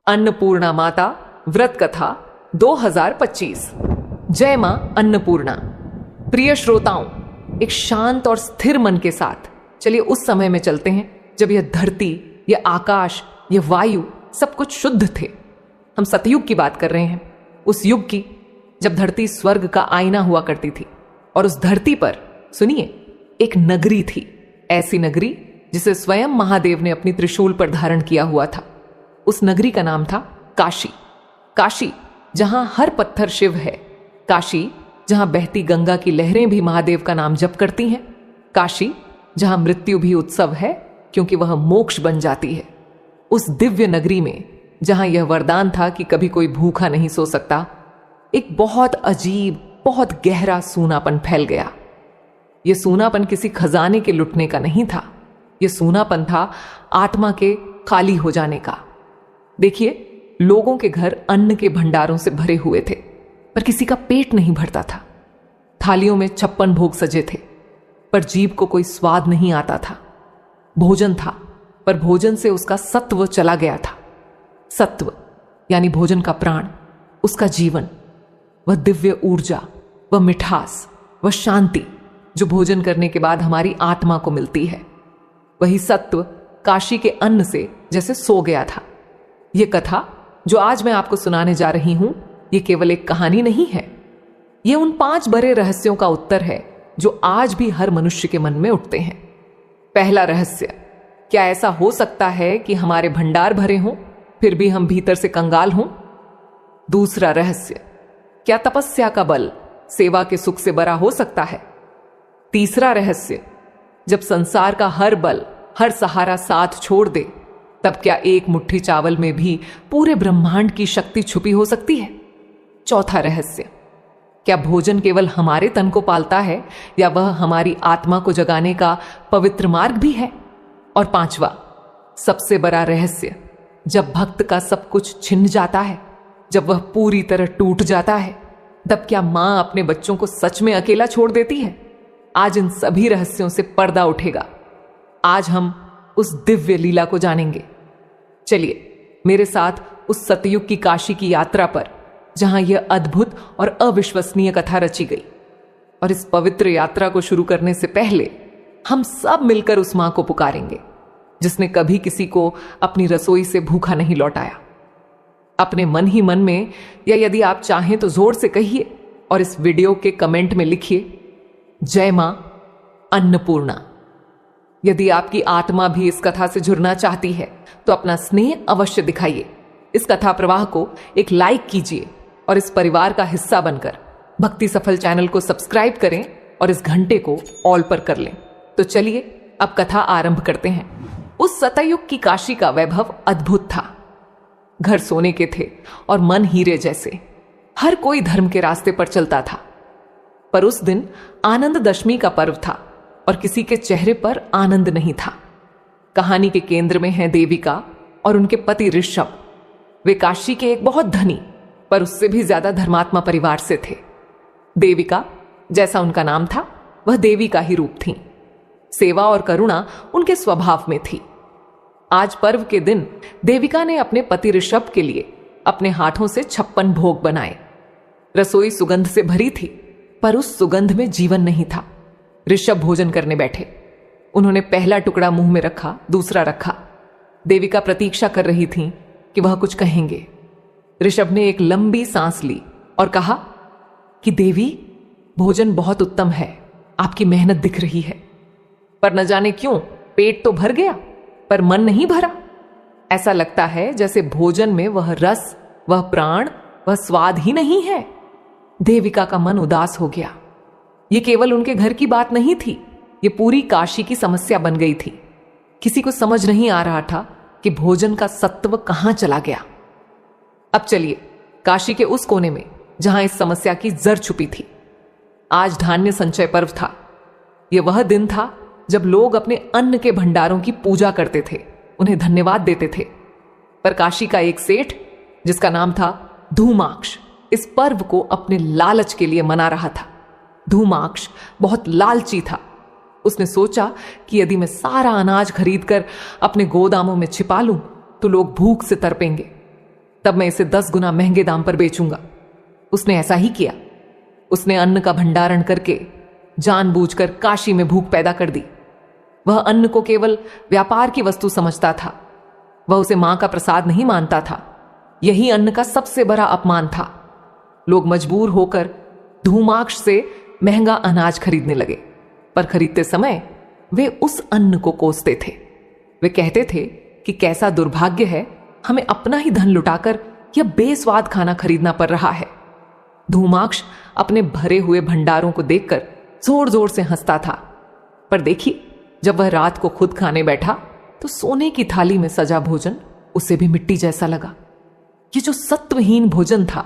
अन्नपूर्णा माता व्रत कथा 2025। जय मां अन्नपूर्णा। प्रिय श्रोताओं, एक शांत और स्थिर मन के साथ चलिए उस समय में चलते हैं जब यह धरती, यह आकाश, यह वायु सब कुछ शुद्ध थे। हम सतयुग की बात कर रहे हैं, उस युग की जब धरती स्वर्ग का आईना हुआ करती थी। और उस धरती पर सुनिए एक नगरी थी, ऐसी नगरी जिसे स्वयं महादेव ने अपनी त्रिशूल पर धारण किया हुआ था। उस नगरी का नाम था काशी। काशी जहां हर पत्थर शिव है, काशी जहां बहती गंगा की लहरें भी महादेव का नाम जप करती हैं, काशी जहां मृत्यु भी उत्सव है क्योंकि वह मोक्ष बन जाती है। उस दिव्य नगरी में जहां यह वरदान था कि कभी कोई भूखा नहीं सो सकता, एक बहुत अजीब, बहुत गहरा सूनापन फैल गया। यह सूनापन किसी खजाने के लुटने का नहीं था, यह सूनापन था आत्मा के खाली हो जाने का। देखिए, लोगों के घर अन्न के भंडारों से भरे हुए थे, पर किसी का पेट नहीं भरता था। थालियों में 56 भोग सजे थे, पर जीभ को कोई स्वाद नहीं आता था। भोजन था, पर भोजन से उसका सत्व चला गया था। सत्व यानी भोजन का प्राण, उसका जीवन, वह दिव्य ऊर्जा, वह मिठास, वह शांति जो भोजन करने के बाद हमारी आत्मा को मिलती है, वही सत्व काशी के अन्न से जैसे सो गया था। यह कथा जो आज मैं आपको सुनाने जा रही हूं, यह केवल एक कहानी नहीं है। यह उन 5 बड़े रहस्यों का उत्तर है जो आज भी हर मनुष्य के मन में उठते हैं। पहला रहस्य, क्या ऐसा हो सकता है कि हमारे भंडार भरे हों फिर भी हम भीतर से कंगाल हों? दूसरा रहस्य, क्या तपस्या का बल सेवा के सुख से बड़ा हो सकता है? तीसरा रहस्य, जब संसार का हर बल, हर सहारा साथ छोड़ दे, तब क्या एक मुट्ठी चावल में भी पूरे ब्रह्मांड की शक्ति छुपी हो सकती है? चौथा रहस्य, क्या भोजन केवल हमारे तन को पालता है या वह हमारी आत्मा को जगाने का पवित्र मार्ग भी है? और पांचवा, सबसे बड़ा रहस्य, जब भक्त का सब कुछ छिन जाता है, जब वह पूरी तरह टूट जाता है, तब क्या मां अपने बच्चों को सच में अकेला छोड़ देती है? आज इन सभी रहस्यों से पर्दा उठेगा। आज हम उस दिव्य लीला को जानेंगे। चलिए मेरे साथ उस सतयुग की काशी की यात्रा पर, जहां यह अद्भुत और अविश्वसनीय कथा रची गई। और इस पवित्र यात्रा को शुरू करने से पहले हम सब मिलकर उस मां को पुकारेंगे जिसने कभी किसी को अपनी रसोई से भूखा नहीं लौटाया। अपने मन ही मन में, या यदि आप चाहें तो जोर से कहिए और इस वीडियो के कमेंट में लिखिए, जय मां अन्नपूर्णा। यदि आपकी आत्मा भी इस कथा से जुड़ना चाहती है तो अपना स्नेह अवश्य दिखाइए। इस कथा प्रवाह को एक लाइक कीजिए और इस परिवार का हिस्सा बनकर भक्ति सफल चैनल को सब्सक्राइब करें और इस घंटे को ऑल पर कर लें। तो चलिए अब कथा आरंभ करते हैं। उस सतयुग की काशी का वैभव अद्भुत था। घर सोने के थे और मन हीरे जैसे। हर कोई धर्म के रास्ते पर चलता था। पर उस दिन आनंद दशमी का पर्व था और किसी के चेहरे पर आनंद नहीं था। कहानी के केंद्र में है देविका और उनके पति ऋषभ। वे काशी के एक बहुत धनी पर उससे भी ज्यादा धर्मात्मा परिवार से थे। देविका, जैसा उनका नाम था, वह देवी का ही रूप थी। सेवा और करुणा उनके स्वभाव में थी। आज पर्व के दिन देविका ने अपने पति ऋषभ के लिए अपने हाथों से 56 भोग बनाए। रसोई सुगंध से भरी थी, पर उस सुगंध में जीवन नहीं था। ऋषभ भोजन करने बैठे। उन्होंने पहला टुकड़ा मुंह में रखा, दूसरा रखा। देविका प्रतीक्षा कर रही थी कि वह कुछ कहेंगे। ऋषभ ने एक लंबी सांस ली और कहा कि देवी, भोजन बहुत उत्तम है, आपकी मेहनत दिख रही है, पर न जाने क्यों पेट तो भर गया पर मन नहीं भरा। ऐसा लगता है जैसे भोजन में वह रस, वह प्राण, वह स्वाद ही नहीं है। देविका का मन उदास हो गया। यह केवल उनके घर की बात नहीं थी, यह पूरी काशी की समस्या बन गई थी। किसी को समझ नहीं आ रहा था कि भोजन का सत्व कहां चला गया। अब चलिए काशी के उस कोने में जहां इस समस्या की जड़ छुपी थी। आज धान्य संचय पर्व था। यह वह दिन था जब लोग अपने अन्न के भंडारों की पूजा करते थे, उन्हें धन्यवाद देते थे। पर काशी का एक सेठ, जिसका नाम था धूमाक्ष, इस पर्व को अपने लालच के लिए मना रहा था। धूमाक्ष बहुत लालची था। उसने सोचा कि यदि मैं सारा अनाज खरीदकर अपने गोदामों में छिपा लूं तो लोग भूख से तड़पेंगे। तब मैं इसे 10 गुना महंगे दाम पर बेचूंगा। उसने ऐसा ही किया। उसने अन्न का भंडारण करके जानबूझकर काशी में भूख पैदा कर दी। वह अन्न को केवल व्यापार की वस्तु समझता था। वह उसे मां का प्रसाद नहीं मानता था। यही अन्न का सबसे बड़ा अपमान था। लोग मजबूर होकर धूमाक्ष से महंगा अनाज खरीदने लगे, पर खरीदते समय वे उस अन्न को कोसते थे। वे कहते थे कि कैसा दुर्भाग्य है, हमें अपना ही धन लुटाकर यह बेस्वाद खाना खरीदना पड़ रहा है। धूमाक्ष अपने भरे हुए भंडारों को देखकर जोर जोर से हंसता था। पर देखिए, जब वह रात को खुद खाने बैठा तो सोने की थाली में सजा भोजन उसे भी मिट्टी जैसा लगा। ये जो सत्वहीन भोजन था,